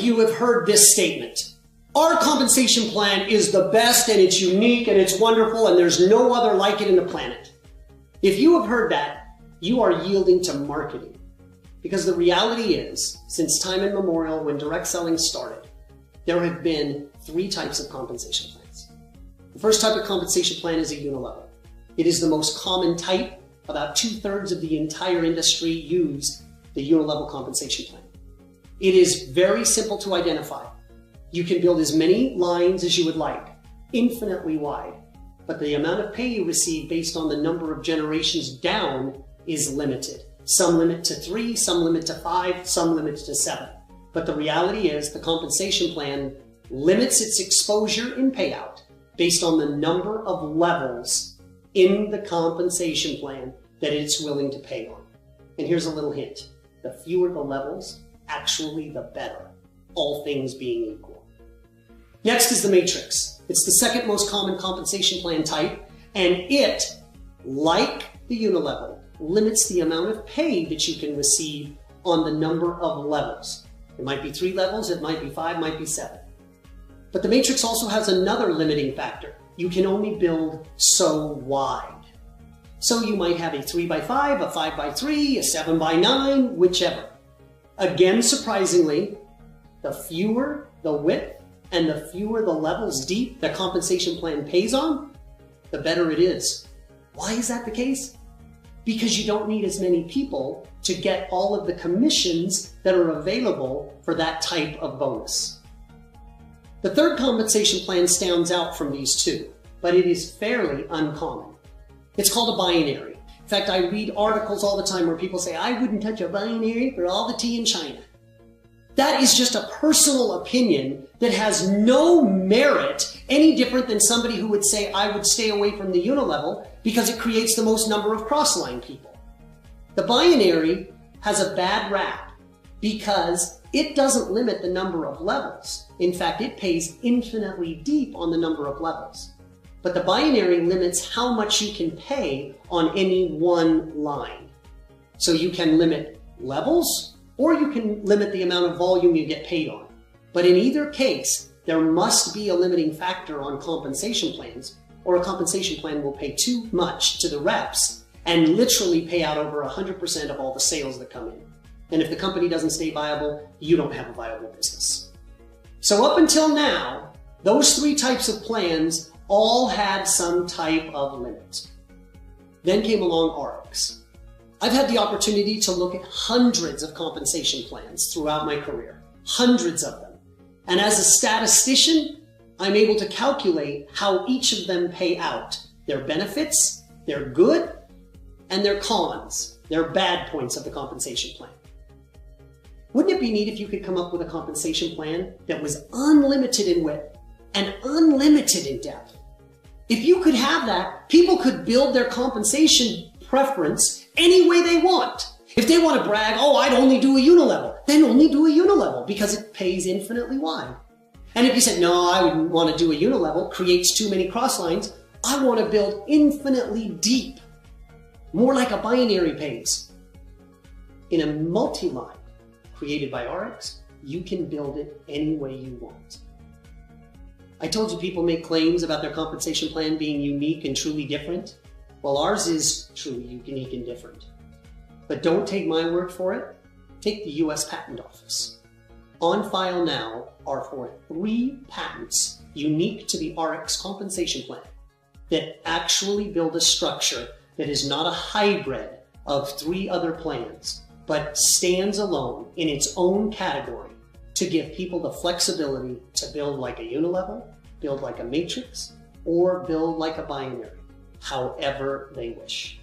you have heard this statement. Our compensation plan is the best and it's unique and it's wonderful and there's no other like it in the planet. If you have heard that, you are yielding to marketing. Because the reality is, since time immemorial when direct selling started, there have been 3 types of compensation plans. The first type of compensation plan is a unilevel. It is the most common type. About 2/3 of the entire industry use the unilevel compensation plan. It is very simple to identify. You can build as many lines as you would like, infinitely wide, but the amount of pay you receive based on the number of generations down is limited. Some limit to 3, some limit to 5, some limit to 7. But the reality is the compensation plan limits its exposure in payout based on the number of levels in the compensation plan that it's willing to pay on. And here's a little hint. The fewer the levels, actually the better, all things being equal. Next is the matrix. It's the second most common compensation plan type, and it, like the unilevel, limits the amount of pay that you can receive on the number of levels. It might be 3 levels, it might be 5, might be 7. But the matrix also has another limiting factor. You can only build so wide. So you might have a 3x5, a 5x3, a 7x9, whichever. Again, surprisingly, the fewer the width and the fewer the levels deep the compensation plan pays on, the better it is. Why is that the case? Because you don't need as many people to get all of the commissions that are available for that type of bonus. The third compensation plan stands out from these 2, but it is fairly uncommon. It's called a binary. In fact, I read articles all the time where people say, I wouldn't touch a binary for all the tea in China. That is just a personal opinion that has no merit, any different than somebody who would say, I would stay away from the unilevel because it creates the most number of cross-line people. The binary has a bad rap because it doesn't limit the number of levels. In fact, it pays infinitely deep on the number of levels. But the binary limits how much you can pay on any one line. So you can limit levels, or you can limit the amount of volume you get paid on. But in either case, there must be a limiting factor on compensation plans, or a compensation plan will pay too much to the reps and literally pay out over 100% of all the sales that come in. And if the company doesn't stay viable, you don't have a viable business. So up until now, those 3 types of plans all had some type of limit. Then came along Ariix. I've had the opportunity to look at hundreds of compensation plans throughout my career, hundreds of them. And as a statistician, I'm able to calculate how each of them pay out, their benefits, their good, and their cons, their bad points of the compensation plan. Wouldn't it be neat if you could come up with a compensation plan that was unlimited in width and unlimited in depth? If you could have that, people could build their compensation preference any way they want. If they want to brag, oh, I'd only do a unilevel, then only do a unilevel because it pays infinitely wide. And if you said, no, I wouldn't want to do a unilevel, creates too many cross lines, I want to build infinitely deep, more like a binary pays. In a multi-line created by Ariix, you can build it any way you want. I told you people make claims about their compensation plan being unique and truly different. Well, ours is truly unique and different. But don't take my word for it. Take the US Patent Office. On file now are 3 patents unique to the Ariix compensation plan that actually build a structure that is not a hybrid of 3 other plans, but stands alone in its own category to give people the flexibility to build like a unilevel, build like a matrix, or build like a binary, however they wish.